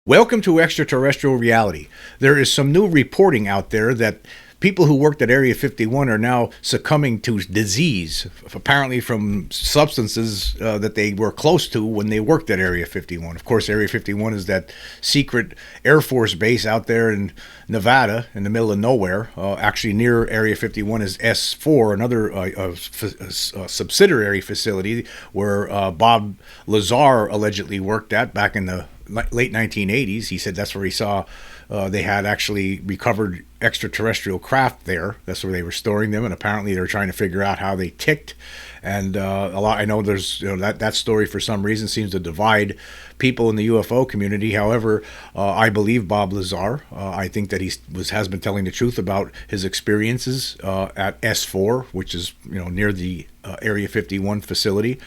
Welcome to Extraterrestrial Reality. There is some new reporting out there that people who worked at Area 51 are now succumbing to disease, apparently from substances that they were close to when they worked at Area 51. Of course, Area 51 is that secret Air Force base out there in Nevada, in the middle of nowhere. Actually, near Area 51 is S4, another subsidiary facility where Bob Lazar allegedly worked at back in the late 1980s. He said that's where he saw they had actually recovered extraterrestrial craft there. That's where they were storing them, and apparently they're trying to figure out how they ticked. And a lot, I know there's that story for some reason seems to divide people in the UFO community. However, I believe Bob Lazar. I think that has been telling the truth about his experiences at S4, which is near the Area 51 facility.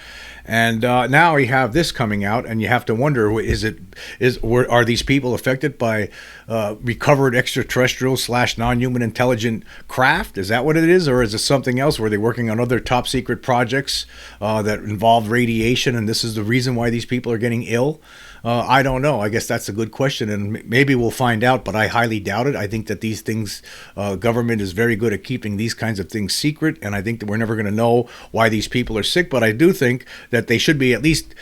And now you have this coming out, and you have to wonder: are these people affected by recovered extraterrestrial / non-human intelligent craft? Is that what it is, or is it something else? Were they working on other top secret projects that involved radiation, and this is the reason why these people are getting ill? I don't know. I guess that's a good question, and maybe we'll find out, but I highly doubt it. I think that these things, government is very good at keeping these kinds of things secret, and I think that we're never going to know why these people are sick, but I do think that they should be at least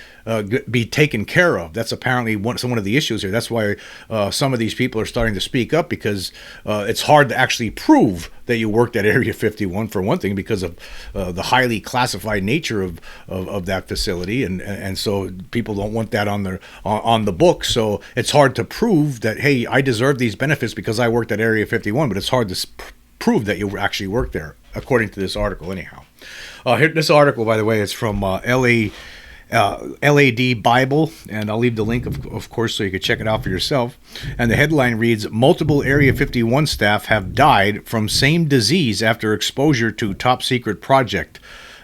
be taken care of. That's apparently one of the issues here. That's why some of these people are starting to speak up, because it's hard to actually prove that you worked at Area 51, for one thing, because of the highly classified nature of that facility, and so people don't want that on the book. So it's hard to prove that, hey, I deserve these benefits because I worked at Area 51, but it's hard to prove that you actually worked there, according to this article. Anyhow, this article, by the way, is from LAD Bible, and I'll leave the link, of course, so you can check it out for yourself. And the headline reads, "Multiple Area 51 staff have died from same disease after exposure to top secret project.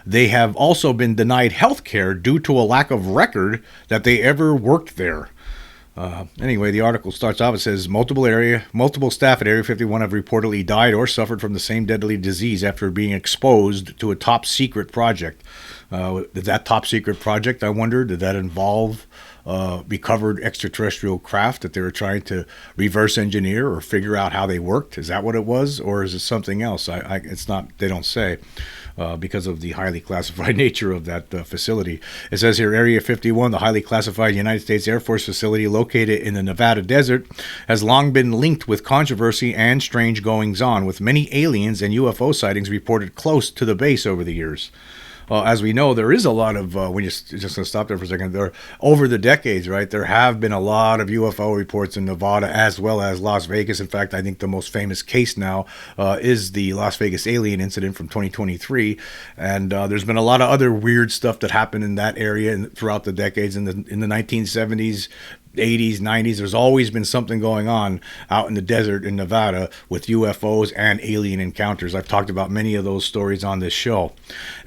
They have also been denied health care due to a lack of record that they ever worked there." Anyway, the article starts off. It says multiple staff at Area 51 have reportedly died or suffered from the same deadly disease after being exposed to a top secret project. Did that top secret project, I wonder, did that involve recovered extraterrestrial craft that they were trying to reverse engineer or figure out how they worked? Is that what it was, or is it something else? It's not. They don't say. Because of the highly classified nature of that facility. It says here, Area 51, the highly classified United States Air Force facility located in the Nevada desert, has long been linked with controversy and strange goings-on, with many aliens and UFO sightings reported close to the base over the years. As we know, there is a lot of, when you're just going to stop there for a second, over the decades, right, there have been a lot of UFO reports in Nevada as well as Las Vegas. In fact, I think the most famous case now is the Las Vegas alien incident from 2023. And there's been a lot of other weird stuff that happened in that area throughout the decades. In the 1970s, 80s, 90s, there's always been something going on out in the desert in Nevada with UFOs and alien encounters. I've talked about many of those stories on this show.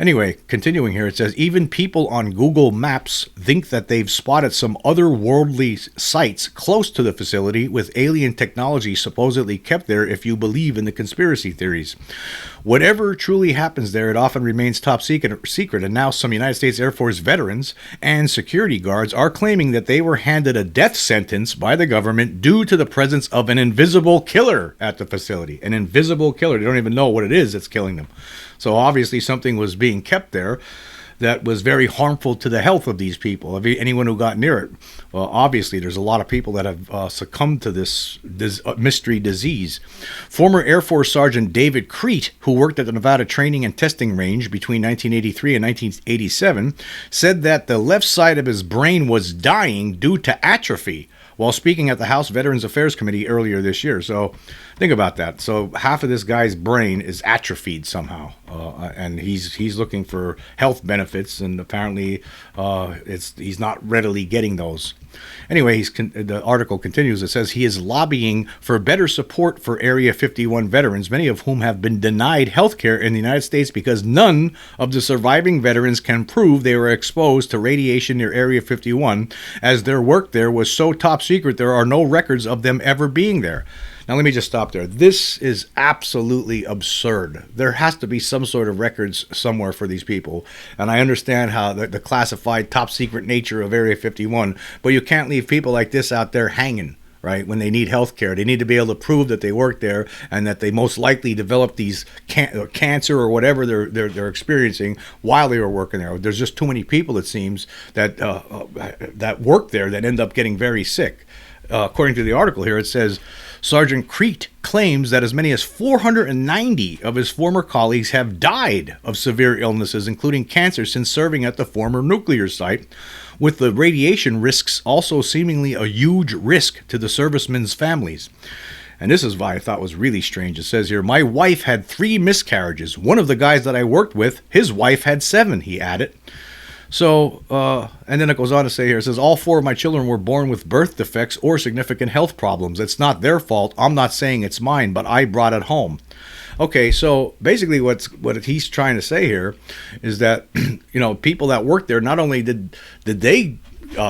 Anyway, continuing here, it says, even people on Google Maps think that they've spotted some otherworldly sites close to the facility with alien technology supposedly kept there, if you believe in the conspiracy theories. Whatever truly happens there, it often remains top secret, and now some United States Air Force veterans and security guards are claiming that they were handed a death sentence by the government due to the presence of an invisible killer at the facility. An invisible killer. They don't even know what it is that's killing them. So obviously something was being kept there that was very harmful to the health of these people, of anyone who got near it. Well, obviously, there's a lot of people that have succumbed to this mystery disease. Former Air Force Sergeant David Crete, who worked at the Nevada Training and Testing Range between 1983 and 1987, said that the left side of his brain was dying due to atrophy while speaking at the House Veterans Affairs Committee earlier this year. So think about that. So half of this guy's brain is atrophied somehow, and he's looking for health benefits, and apparently he's not readily getting those. Anyway, the article continues. It says he is lobbying for better support for Area 51 veterans, many of whom have been denied health care in the United States because none of the surviving veterans can prove they were exposed to radiation near Area 51, as their work there was so top secret there are no records of them ever being there. Now, let me just stop there. This is absolutely absurd. There has to be some sort of records somewhere for these people. And I understand how the classified top secret nature of Area 51, but you can't leave people like this out there hanging. Right, when they need health care, they need to be able to prove that they work there and that they most likely developed these cancer or whatever they're experiencing while they were working there. There's just too many people, it seems, that that work there that end up getting very sick. According to the article here, it says Sergeant Crete claims that as many as 490 of his former colleagues have died of severe illnesses, including cancer, since serving at the former nuclear site, with the radiation risks also seemingly a huge risk to the servicemen's families. And this is why I thought was really strange. It says here, my wife had 3 miscarriages. One of the guys that I worked with, his wife had 7, he added. So, and then it goes on to say here, it says, all 4 of my children were born with birth defects or significant health problems. It's not their fault. I'm not saying it's mine, but I brought it home. Okay, so basically what he's trying to say here is that, people that work there, not only did they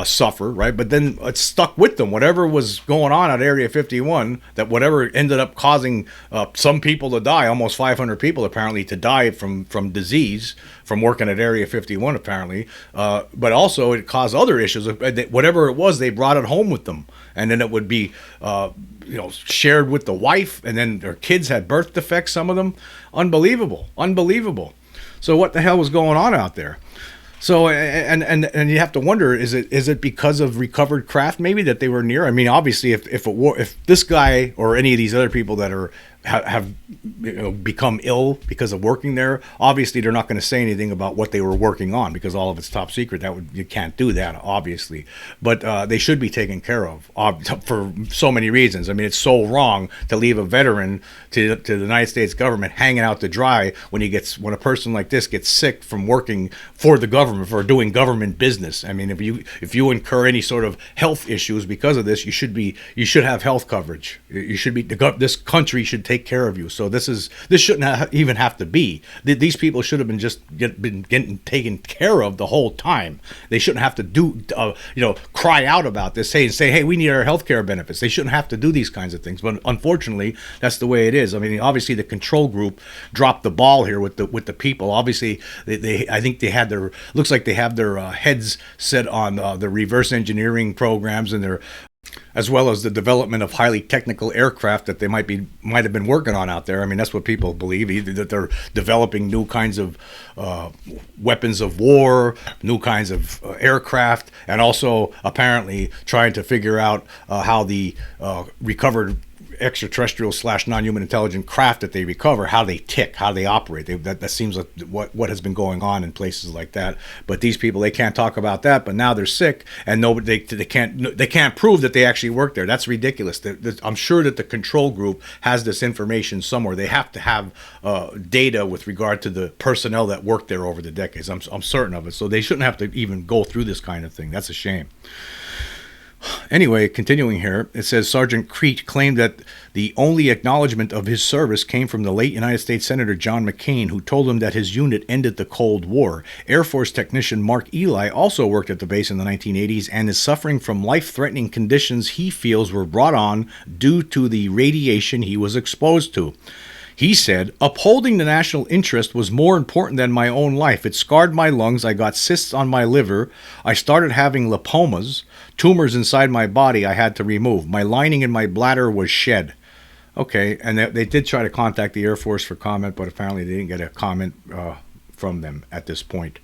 suffer, right, but then it stuck with them. Whatever was going on at Area 51, that whatever ended up causing some people to die, almost 500 people apparently to die from disease, from working at Area 51 apparently, but also it caused other issues. Whatever it was, they brought it home with them. And then it would be, shared with the wife, and then their kids had birth defects, some of them. Unbelievable. So what the hell was going on out there? So, and you have to wonder, is it because of recovered craft maybe that they were near? I mean, obviously, if this guy or any of these other people that have become ill because of working there, obviously they're not going to say anything about what they were working on because all of it's top secret. You can't do that, obviously. But they should be taken care of for so many reasons. I mean, it's so wrong to leave a veteran to the United States government hanging out to dry when a person like this gets sick from working for the government, for doing government business. I mean, if you incur any sort of health issues because of this, you should have health coverage. This country should take care of you. So this shouldn't even have to be. These people should have been getting taken care of the whole time. They shouldn't have to cry out about this, say, hey, we need our health care benefits. They shouldn't have to do these kinds of things. But unfortunately, that's the way it is. I mean, obviously the control group dropped the ball here with the people. Obviously, I think they had looks like they have their heads set on the reverse engineering programs and as well as the development of highly technical aircraft that they might have been working on out there. I mean, that's what people believe, either that they're developing new kinds of weapons of war, new kinds of aircraft, and also apparently trying to figure out how the recovered extraterrestrial / non-human intelligent craft that they recover, how they tick, how they operate. That seems like what has been going on in places like that. But these people, they can't talk about that. But now they're sick, and nobody they can't prove that they actually work there. That's ridiculous. I'm sure that the control group has this information somewhere. They have to have data with regard to the personnel that worked there over the decades. I'm certain of it. So they shouldn't have to even go through this kind of thing. That's a shame. Anyway, continuing here, it says Sergeant Crete claimed that the only acknowledgement of his service came from the late United States Senator John McCain, who told him that his unit ended the Cold War. Air Force technician Mark Ely also worked at the base in the 1980s and is suffering from life-threatening conditions he feels were brought on due to the radiation he was exposed to. He said, upholding the national interest was more important than my own life. It scarred my lungs. I got cysts on my liver. I started having lipomas, tumors inside my body I had to remove. My lining in my bladder was shed. Okay, and they did try to contact the Air Force for comment, but apparently they didn't get a comment from them at this point.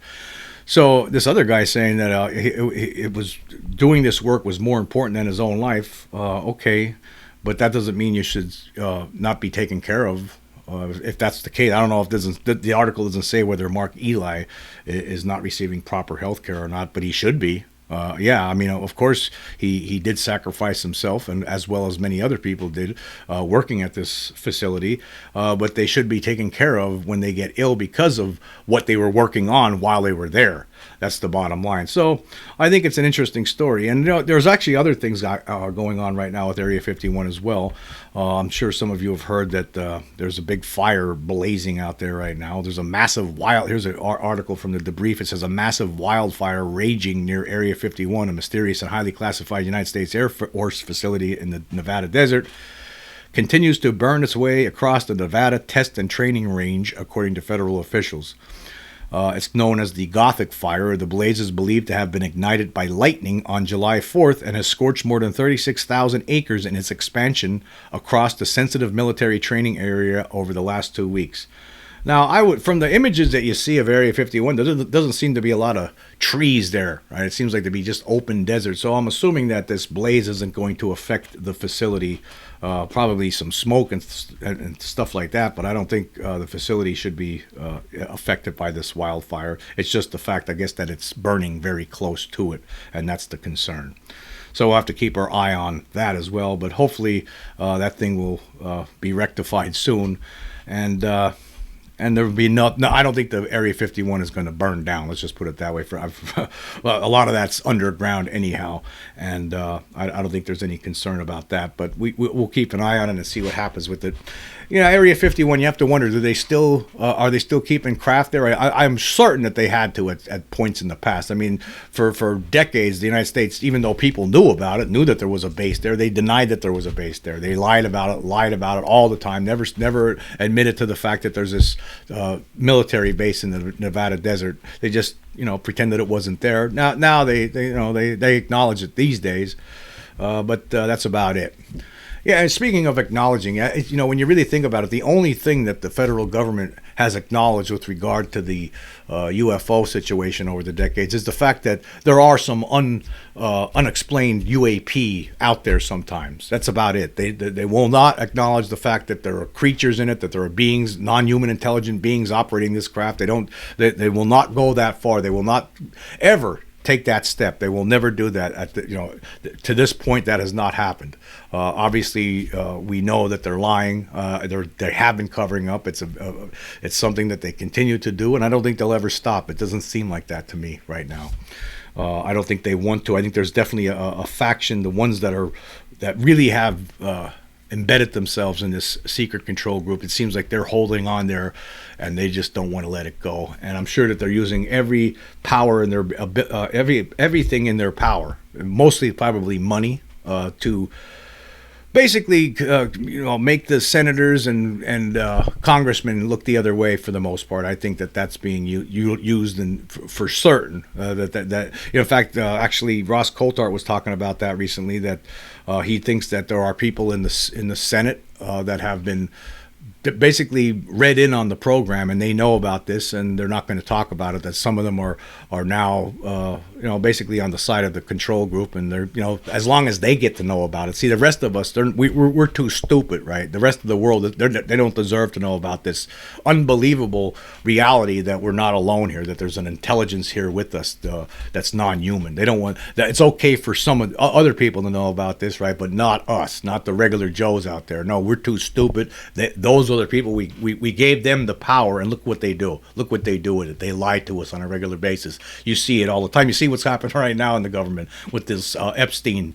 So this other guy saying that it was doing this work was more important than his own life. Okay, but that doesn't mean you should not be taken care of. If that's the case, I don't know if the article doesn't say whether Mark Ely is not receiving proper health care or not, but he should be. Yeah, I mean, of course, he did sacrifice himself, and as well as many other people did, working at this facility. But they should be taken care of when they get ill because of what they were working on while they were there. That's the bottom line. So I think it's an interesting story. And there's actually other things going on right now with Area 51 as well. I'm sure some of you have heard that there's a big fire blazing out there right now. There's a massive here's an article from the debrief. It says a massive wildfire raging near Area 51, a mysterious and highly classified United States Air Force facility in the Nevada desert. continues to burn its way across the Nevada test and training range, according to federal officials. It's known as the Gothic Fire. The blaze is believed to have been ignited by lightning on July 4th and has scorched more than 36,000 acres in its expansion across the sensitive military training area over the last 2 weeks. Now, from the images that you see of Area 51, there doesn't seem to be a lot of trees there, right? It seems like to be just open desert. So I'm assuming that this blaze isn't going to affect the facility. Probably some smoke and stuff like that, but I don't think the facility should be affected by this wildfire. It's just the fact, I guess, that it's burning very close to it, and that's the concern. So we'll have to keep our eye on that as well, but hopefully that thing will be rectified soon. And there will be no, I don't think the Area 51 is going to burn down. Let's just put it that way. Well, a lot of that's underground anyhow, and I don't think there's any concern about that. But we'll keep an eye on it and see what happens with it. You know, Area 51, you have to wonder, do they still are they still keeping craft there? I'm certain that they had to at points in the past. I mean, for decades, the United States, even though people knew about it, knew that there was a base there, they denied that there was a base there. They lied about it all the time. Never admitted to the fact that there's this military base in the Nevada desert. They just pretend that it wasn't there. Now they acknowledge it these days, but that's about it. Yeah, and speaking of acknowledging, when you really think about it, the only thing that the federal government has acknowledged with regard to the UFO situation over the decades is the fact that there are some unexplained UAP out there sometimes. That's about it. They will not acknowledge the fact that there are creatures in it, that there are beings, non-human intelligent beings operating this craft. They will not go that far. They will not ever take that step. They will never do that. To this point, that has not happened. Obviously, we know that they're lying. They have been covering up. It's something that they continue to do, and I don't think they'll ever stop. It doesn't seem like that to me right now. I don't think they want to. I think there's definitely a faction, the ones that really have embedded themselves in this secret control group. It seems like they're holding on there, and they just don't want to let it go. And I'm sure that they're using every power in their everything in their power, mostly probably money, to basically make the senators and congressmen look the other way for the most part. I think that that's being used for certain. In fact, actually, Ross Coulthart was talking about that recently, that he thinks that there are people in the Senate that have been basically read in on the program, and they know about this, and they're not going to talk about it. That some of them are now basically on the side of the control group, and they're as long as they get to know about it. See, the rest of us, we're too stupid, right? The rest of the world, they don't deserve to know about this unbelievable reality that we're not alone here, that there's an intelligence here with us that's non-human. They don't want that. It's okay for some other people to know about this, right? But not us, not the regular Joes out there. No, we're too stupid. Those other people, we gave them the power, and look what they do. Look what they do with it. They lie to us on a regular basis. You see it all the time. You see what's happening right now in the government with this Epstein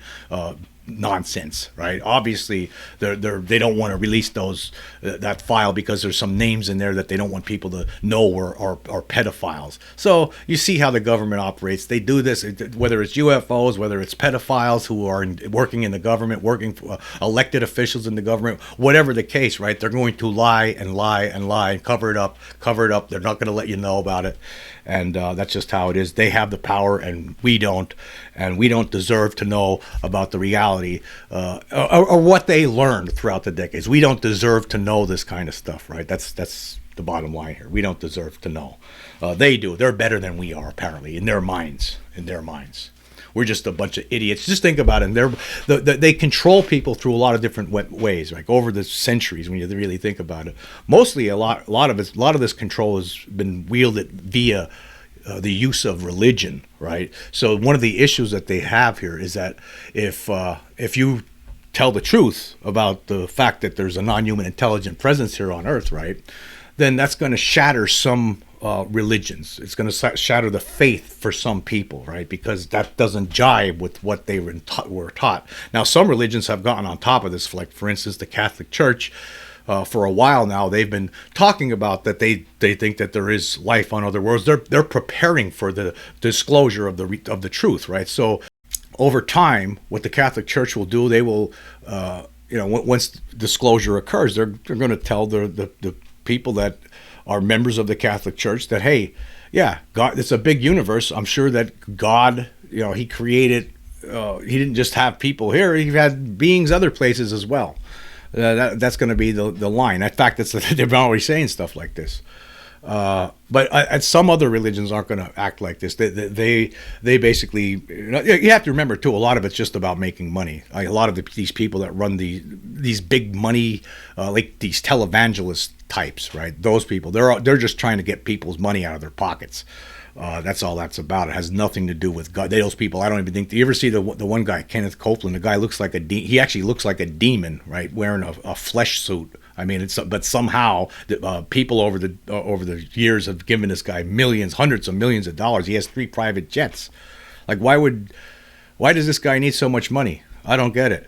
nonsense, right? Obviously, they don't want to release that file because there's some names in there that they don't want people to know are pedophiles. So you see how the government operates. They do this, whether it's UFOs, whether it's pedophiles who are working in the government, working for elected officials in the government, whatever the case, right? They're going to lie and lie and lie and cover it up. They're not going to let you know about it. And that's just how it is. They have the power, and we don't. And we don't deserve to know about the reality or what they learned throughout the decades. We don't deserve to know this kind of stuff, right? That's the bottom line here. We don't deserve to know. They do. They're better than we are, apparently, in their minds. We're just a bunch of idiots. Just think about it. They control people through a lot of different ways, like over the centuries. When you really think about it, mostly a lot of this control has been wielded via the use of religion, right? So one of the issues that they have here is that if you tell the truth about the fact that there's a non-human intelligent presence here on Earth, right, then that's going to shatter some religions. It's going to shatter the faith for some people, right? Because that doesn't jibe with what they were taught. Now, some religions have gotten on top of this, like, for instance, the Catholic Church. For a while now, they've been talking about that they think that there is life on other worlds. They're preparing for the disclosure of the truth, right? So over time, what the Catholic Church will do, they will once disclosure occurs, they're going to tell the people that are members of the Catholic Church that, hey, yeah, God, it's a big universe. I'm sure that God, he created. He didn't just have people here; he had beings other places as well. That's going to be the line. In fact, they're already saying stuff like this. But some other religions aren't going to act like this. They basically, you have to remember too, a lot of it's just about making money. A lot of these people that run these big money, like these televangelist types, right? Those people, they're just trying to get people's money out of their pockets. That's all that's about. It has nothing to do with God. Those people, I don't even think. Do you ever see the one guy, Kenneth Copeland? The guy looks like he actually looks like a demon, right? Wearing a flesh suit. I mean, but somehow people over the years have given this guy millions, hundreds of millions of dollars. He has 3 private jets. Like, why does this guy need so much money? I don't get it.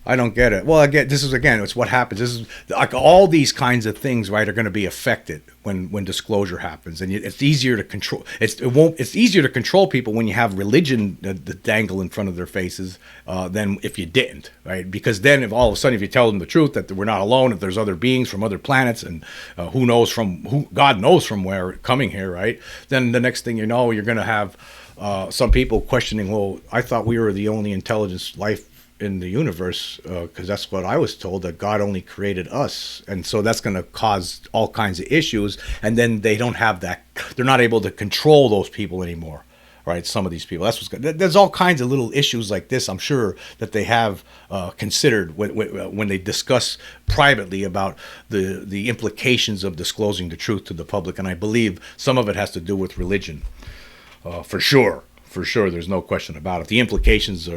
Well, it's what happens. This is like all these kinds of things, right, are going to be affected when disclosure happens, and it's easier to control. It's easier to control people when you have religion that dangle in front of their faces than if you didn't, right? Because then, if all of a sudden, if you tell them the truth that we're not alone, if there's other beings from other planets, and God knows from where coming here, right? Then the next thing you know, you're going to have some people questioning, well, I thought we were the only intelligent life in the universe, because that's what I was told, that God only created us, and so that's going to cause all kinds of issues. And then they don't have that; they're not able to control those people anymore, right? Some of these people. There's all kinds of little issues like this, I'm sure, that they have considered when they discuss privately about the implications of disclosing the truth to the public. And I believe some of it has to do with religion, for sure. There's no question about it. The implications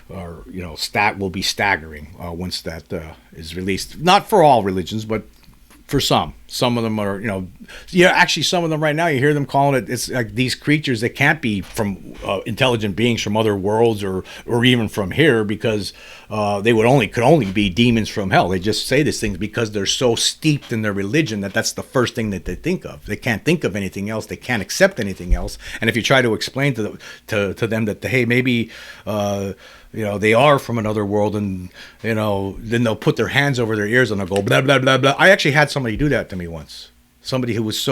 will be staggering once that is released. Not for all religions, but for some. Some of them are, actually some of them right now, you hear them calling it's like these creatures that can't be from intelligent beings from other worlds or even from here, because they could only be demons from hell. They just say these things because they're so steeped in their religion that's the first thing that they think of. They can't think of anything else. They can't accept anything else. And if you try to explain to them that, hey, maybe they are from another world, and then they'll put their hands over their ears and they'll go blah blah blah blah. I actually had somebody do that to me once. Somebody who was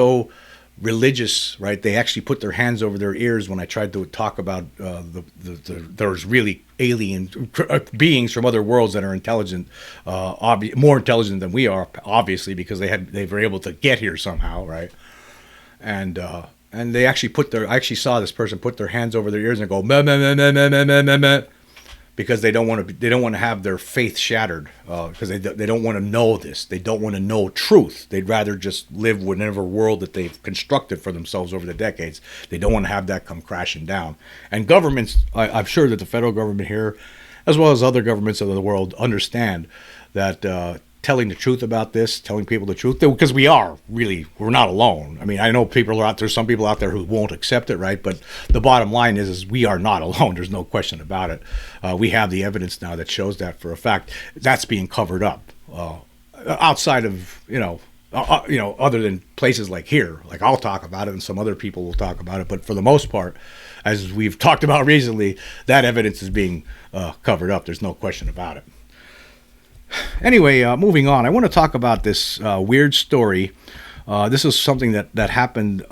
religious, right? They actually put their hands over their ears when I tried to talk about there's really alien beings from other worlds that are intelligent, more intelligent than we are, obviously, because they were able to get here somehow, right? And they actually I actually saw this person put their hands over their ears and go meh, meh, meh, meh, meh, meh, meh, meh, because they don't want to have their faith shattered, because they don't want to know this. They don't want to know truth. They'd rather just live in whatever world that they've constructed for themselves over the decades. They don't want to have that come crashing down. And governments, I'm sure that the federal government here, as well as other governments of the world, understand that telling the truth about this, telling people the truth, because we're not alone. I mean, I know people are out there, some people out there who won't accept it, right? But the bottom line is we are not alone. There's no question about it. We have the evidence now that shows that for a fact. That's being covered up outside of, other than places like here. Like, I'll talk about it and some other people will talk about it. But for the most part, as we've talked about recently, that evidence is being covered up. There's no question about it. Anyway, moving on, I want to talk about this weird story. This is something that happened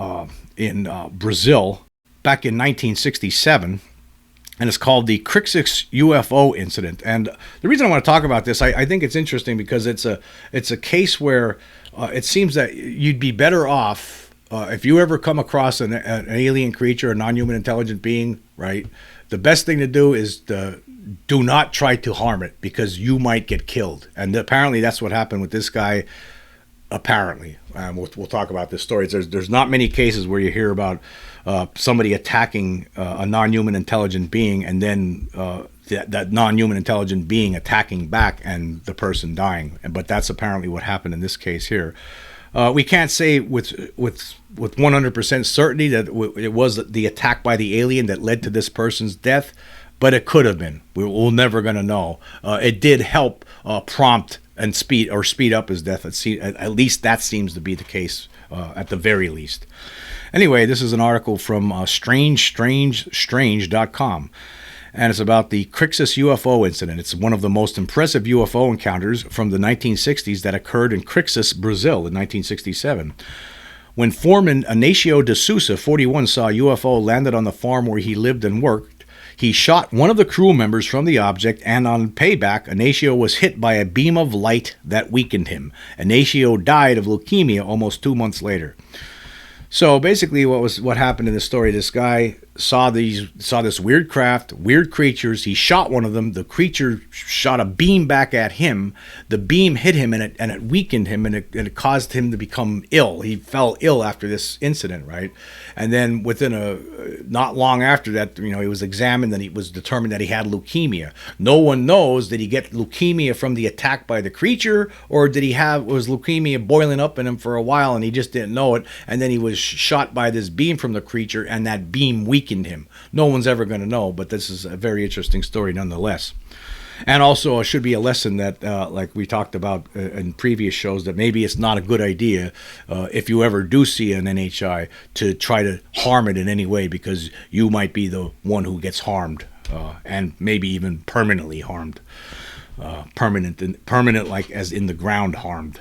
in Brazil back in 1967, and it's called the Crixus UFO incident. And the reason I want to talk about this, I think it's interesting because it's a case where it seems that you'd be better off if you ever come across an alien creature, a non-human intelligent being, right? The best thing to do is do not try to harm it, because you might get killed. And apparently that's what happened with this guy. Apparently, we'll talk about this story. There's not many cases where you hear about somebody attacking a non-human intelligent being, and then that non-human intelligent being attacking back and the person dying. But that's apparently what happened in this case here. We can't say with 100% certainty that it was the attack by the alien that led to this person's death, but it could have been. We're never going to know. It did help prompt and speed up his death. At least that seems to be the case, at the very least. Anyway, this is an article from strange.com. And it's about the Crixus UFO incident. It's one of the most impressive UFO encounters from the 1960s that occurred in Crixus, Brazil in 1967. When foreman Inácio de Souza, 41, saw a UFO landed on the farm where he lived and worked, he shot one of the crew members from the object, and on payback, Inácio was hit by a beam of light that weakened him. Inácio died of leukemia almost 2 months later. So basically what happened in this story, this guy saw this weird craft, weird creatures. He shot one of them. The creature shot a beam back at him. The beam hit him, and it weakened him, and it caused him to become ill. He fell ill after this incident, right? And then not long after that, he was examined, and it was determined that he had leukemia. No one knows, did he get leukemia from the attack by the creature, or was leukemia boiling up in him for a while and he just didn't know it, and then he was shot by this beam from the creature, and that beam weakened him. No one's ever going to know, but this is a very interesting story nonetheless. And also, it should be a lesson that, like we talked about in previous shows, that maybe it's not a good idea if you ever do see an NHI to try to harm it in any way, because you might be the one who gets harmed, and maybe even permanently harmed. Permanent, like as in the ground harmed.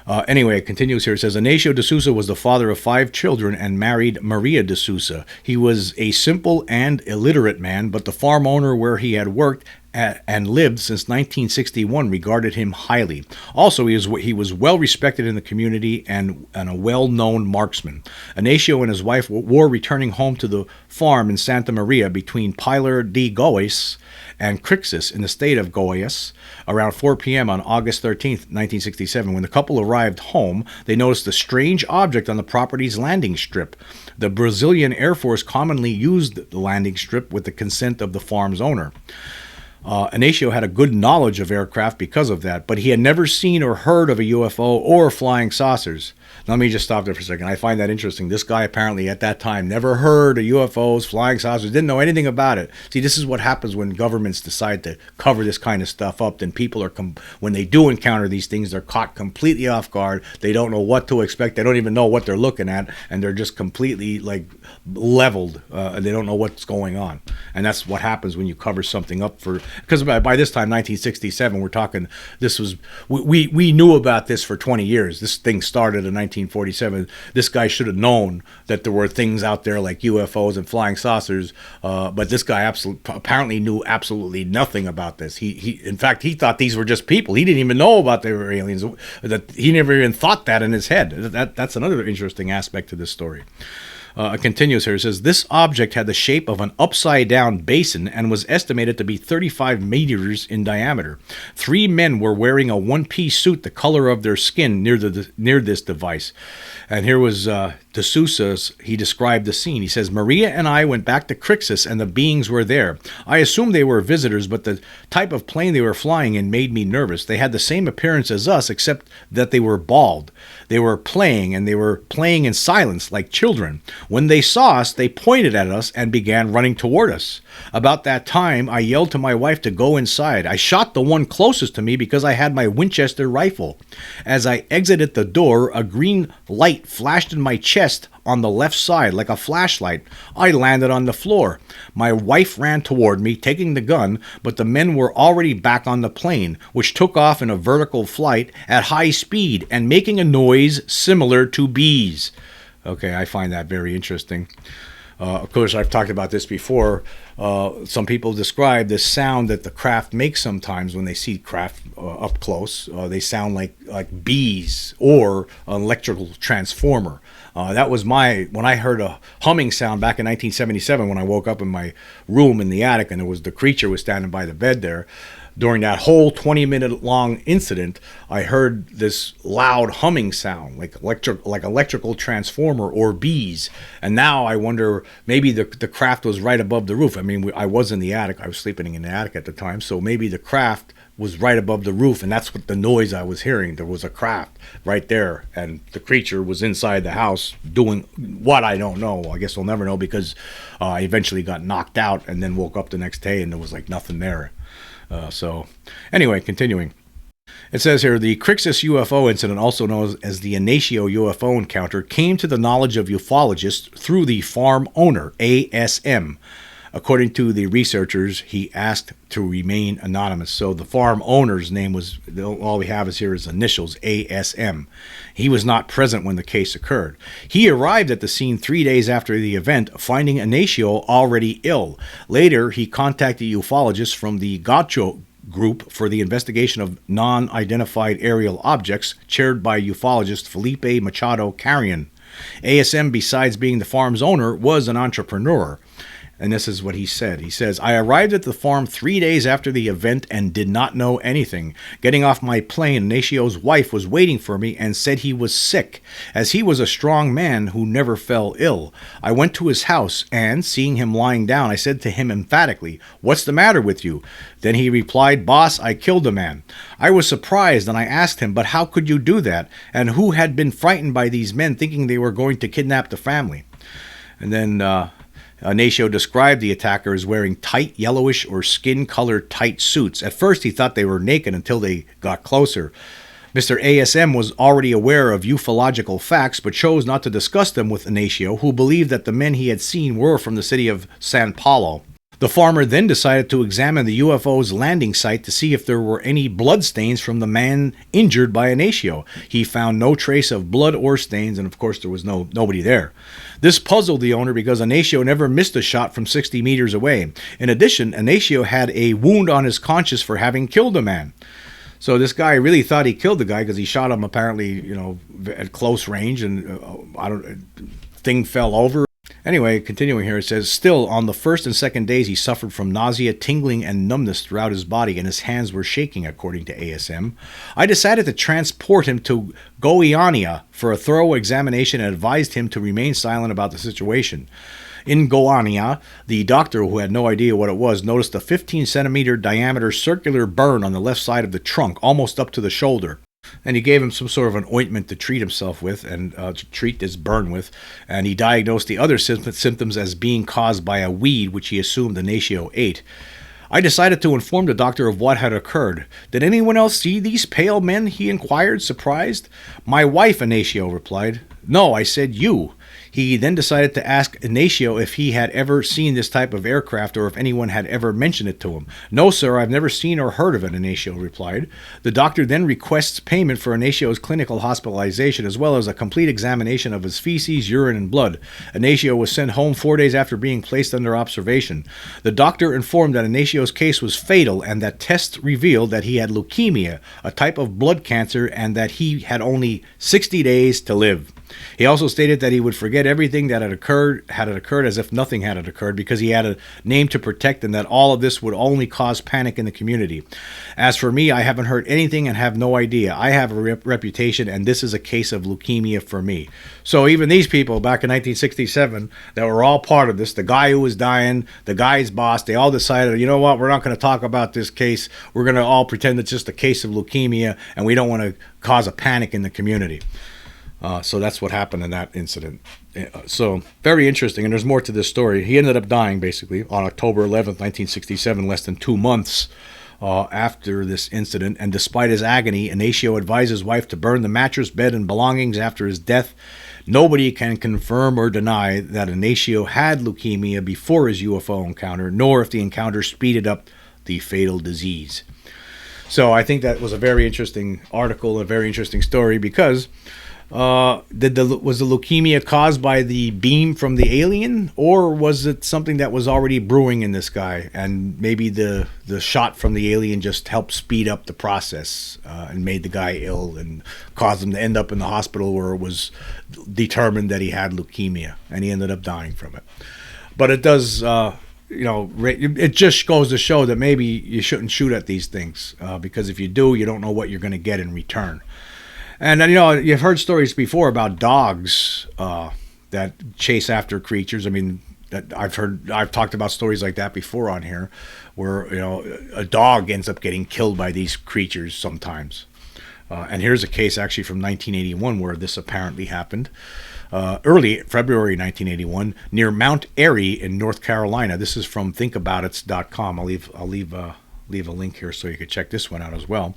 Anyway, it continues here. It says, Inácio de Souza was the father of 5 children and married Maria de Souza. He was a simple and illiterate man, but the farm owner where he had worked and lived since 1961 regarded him highly. Also, he was well respected in the community and a well-known marksman. Inácio and his wife were returning home to the farm in Santa Maria between Pilar de Goiás and Crixus in the state of Goiás around 4 p.m. on August 13th, 1967. When the couple arrived home, they noticed a strange object on the property's landing strip. The Brazilian Air Force commonly used the landing strip with the consent of the farm's owner. Inácio had a good knowledge of aircraft because of that, but he had never seen or heard of a UFO or flying saucers. Let me just stop there for a second. I find that interesting. This guy apparently at that time never heard of UFOs, flying saucers, didn't know anything about it. See, this is what happens when governments decide to cover this kind of stuff up. Then people are, when they do encounter these things, they're caught completely off guard. They don't know what to expect. They don't even know what they're looking at, and they're just completely leveled. They don't know what's going on. And that's what happens when you cover something up because by this time, 1967, we're talking, we knew about this for 20 years. This thing started in 1947. This guy should have known that there were things out there like UFOs and flying saucers, but this guy apparently knew absolutely nothing about this. In fact, he thought these were just people. He didn't even know about they were aliens. That he never even thought that in his head. That's another interesting aspect to this story. It continues here. It says, this object had the shape of an upside-down basin and was estimated to be 35 meters in diameter. 3 men were wearing a one-piece suit the color of their skin near this device. And here was De Souza's. He described the scene. He says, Maria and I went back to Crixus, and the beings were there. I assumed they were visitors, but the type of plane they were flying in made me nervous. They had the same appearance as us, except that they were bald. They were playing in silence like children. When they saw us, they pointed at us and began running toward us. About that time, I yelled to my wife to go inside. I shot the one closest to me because I had my Winchester rifle. As I exited the door, a green light flashed in my chest on the left side like a flashlight. I landed on the floor. My wife ran toward me, taking the gun, but the men were already back on the plane, which took off in a vertical flight at high speed and making a noise similar to bees. Okay, I find that very interesting. Of course, I've talked about this before. Some people describe this sound that the craft makes sometimes when they see craft up close. They sound like bees or an electrical transformer. That was when I heard a humming sound back in 1977 when I woke up in my room in the attic, and the creature was standing by the bed there. During that whole 20-minute long incident, I heard this loud humming sound, like electrical transformer or bees. And now I wonder, maybe the craft was right above the roof. I mean, I was in the attic. I was sleeping in the attic at the time. So maybe the craft was right above the roof, and that's what the noise I was hearing. There was a craft right there, and the creature was inside the house doing what, I don't know. I guess we'll never know, because I eventually got knocked out and then woke up the next day and there was nothing there. So anyway, continuing. It says here, the Crixus UFO incident, also known as the Inácio UFO encounter, came to the knowledge of ufologists through the farm owner, ASM. According to the researchers, he asked to remain anonymous. So the farm owner's name was, all we have is here is initials, ASM. He was not present when the case occurred. He arrived at the scene 3 days after the event, finding Ignacio already ill. Later, he contacted ufologists from the Gacho group for the investigation of non-identified aerial objects, chaired by ufologist Felipe Machado Carrion. ASM, besides being the farm's owner, was an entrepreneur. And this is what he said. He says, I arrived at the farm 3 days after the event and did not know anything. Getting off my plane, Ignacio's wife was waiting for me and said he was sick, as he was a strong man who never fell ill. I went to his house and, seeing him lying down, I said to him emphatically, what's the matter with you? Then he replied, boss, I killed a man. I was surprised and I asked him, but how could you do that? And who had been frightened by these men thinking they were going to kidnap the family? And then Ignacio described the attacker as wearing tight yellowish or skin-colored tight suits. At first, he thought they were naked until they got closer. Mr. ASM was already aware of ufological facts, but chose not to discuss them with Ignacio, who believed that the men he had seen were from the city of San Paulo. The farmer then decided to examine the UFO's landing site to see if there were any bloodstains from the man injured by Ignacio. He found no trace of blood or stains, and of course there was nobody there. This puzzled the owner because Ignacio never missed a shot from 60 meters away. In addition, Ignacio had a wound on his conscience for having killed a man. So this guy really thought he killed the guy because he shot him apparently, at close range, and thing fell over. Anyway, continuing here, it says, still, on the first and second days, he suffered from nausea, tingling, and numbness throughout his body, and his hands were shaking, according to ASM. I decided to transport him to Goiânia for a thorough examination and advised him to remain silent about the situation. In Goiânia, the doctor, who had no idea what it was, noticed a 15-centimeter diameter circular burn on the left side of the trunk, almost up to the shoulder. And he gave him some sort of an ointment to treat himself with and to treat this burn with. And he diagnosed the other symptoms as being caused by a weed which he assumed Ignacio ate. I decided to inform the doctor of what had occurred. Did anyone else see these pale men? He inquired, surprised. My wife, Ignacio replied. No, I said you. He then decided to ask Ignacio if he had ever seen this type of aircraft or if anyone had ever mentioned it to him. No, sir, I've never seen or heard of it, Ignacio replied. The doctor then requests payment for Ignacio's clinical hospitalization as well as a complete examination of his feces, urine, and blood. Ignacio was sent home 4 days after being placed under observation. The doctor informed that Ignacio's case was fatal and that tests revealed that he had leukemia, a type of blood cancer, and that he had only 60 days to live. He also stated that he would forget everything that had it occurred as if nothing had occurred because he had a name to protect and that all of this would only cause panic in the community. As for me, I haven't heard anything and have no idea. I have a reputation and this is a case of leukemia for me. So even these people back in 1967 that were all part of this, the guy who was dying, the guy's boss, they all decided, you know what, we're not going to talk about this case. We're going to all pretend it's just a case of leukemia and we don't want to cause a panic in the community. So that's what happened in that incident. So very interesting. And there's more to this story. He ended up dying basically on October 11th, 1967, less than 2 months after this incident. And despite his agony, Ignacio advised his wife to burn the mattress, bed, and belongings after his death. Nobody can confirm or deny that Ignacio had leukemia before his UFO encounter, nor if the encounter speeded up the fatal disease. So I think that was a very interesting article, a very interesting story because was the leukemia caused by the beam from the alien, or was it something that was already brewing in this guy, and maybe the shot from the alien just helped speed up the process and made the guy ill and caused him to end up in the hospital where it was determined that he had leukemia and he ended up dying from it. But it does, it just goes to show that maybe you shouldn't shoot at these things because if you do, you don't know what you're going to get in return. And you've heard stories before about dogs that chase after creatures. I mean, I've talked about stories like that before on here, where a dog ends up getting killed by these creatures sometimes. And here's a case actually from 1981 where this apparently happened. Early February 1981 near Mount Airy in North Carolina. This is from thinkaboutit.com. I'll leave a link here so you can check this one out as well.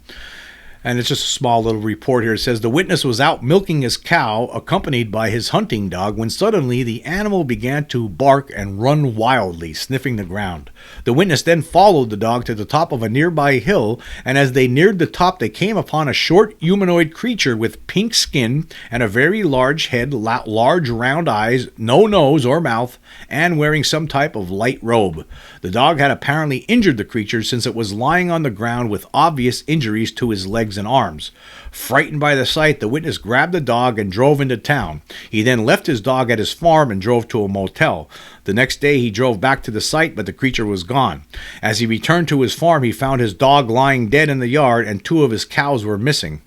And it's just a small little report here. It says the witness was out milking his cow, accompanied by his hunting dog, when suddenly the animal began to bark and run wildly, sniffing the ground. The witness then followed the dog to the top of a nearby hill, and as they neared the top, they came upon a short humanoid creature with pink skin and a very large head, large round eyes, no nose or mouth, and wearing some type of light robe. The dog had apparently injured the creature since it was lying on the ground with obvious injuries to his legs and arms. Frightened by the sight, the witness grabbed the dog and drove into town. He then left his dog at his farm and drove to a motel. The next day he drove back to the site, but the creature was gone. As he returned to his farm, he found his dog lying dead in the yard and 2 of his cows were missing.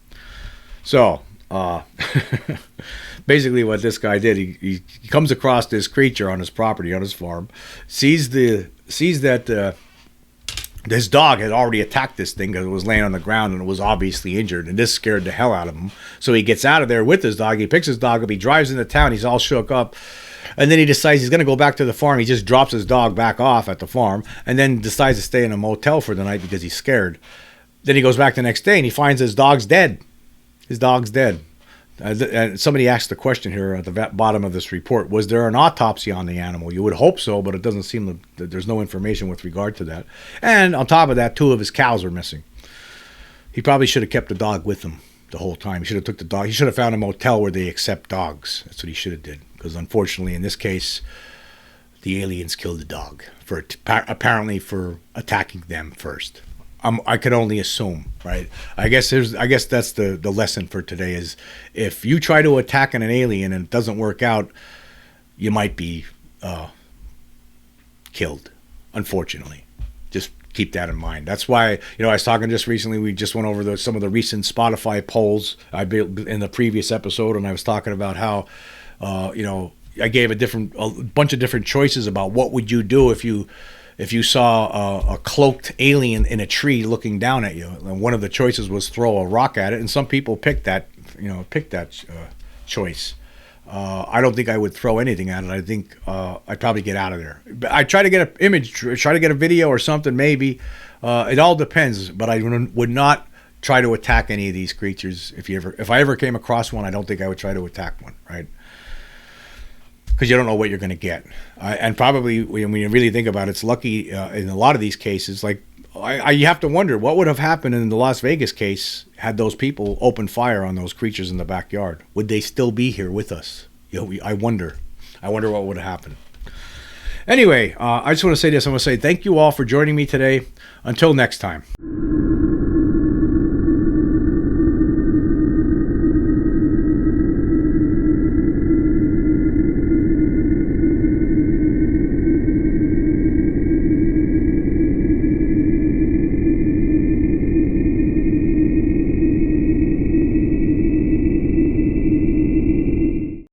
So, basically what this guy did, he comes across this creature on his property, on his farm, sees that his dog had already attacked this thing because it was laying on the ground and it was obviously injured, and this scared the hell out of him. So he gets out of there with his dog. He picks his dog up. He drives into town. He's all shook up. And then he decides he's going to go back to the farm. He just drops his dog back off at the farm and then decides to stay in a motel for the night because he's scared. Then he goes back the next day and he finds his dog's dead. His dog's dead. Somebody asked the question here at the bottom of this report, was there an autopsy on the animal? You would hope so, but it doesn't seem that there's no information with regard to that. And on top of that, 2 of his cows are missing. He probably should have kept the dog with him the whole time. He should have took the dog. He should have found a motel where they accept dogs. That's what he should have did. Because unfortunately, in this case, the aliens killed the dog apparently for attacking them first. I could only assume, right? I guess that's the lesson for today is if you try to attack an alien and it doesn't work out, you might be killed, unfortunately. Just keep that in mind. That's why, I was talking just recently, we just went over some of the recent Spotify polls I built in the previous episode, and I was talking about how, I gave a bunch of different choices about what would you do if you saw a cloaked alien in a tree looking down at you. And one of the choices was throw a rock at it, and some people picked that choice. I don't think I would throw anything at it. I think I'd probably get out of there. I'd try to get an image, try to get a video or something maybe. It all depends, but I would not try to attack any of these creatures. If I ever came across one, I don't think I would try to attack one, right? Because you don't know what you're going to get. And probably when you really think about it, it's lucky in a lot of these cases. Like you have to wonder what would have happened in the Las Vegas case had those people opened fire on those creatures in the backyard. Would they still be here with us? I wonder. I wonder what would have happened. Anyway, I just want to say this. I want to say thank you all for joining me today. Until next time.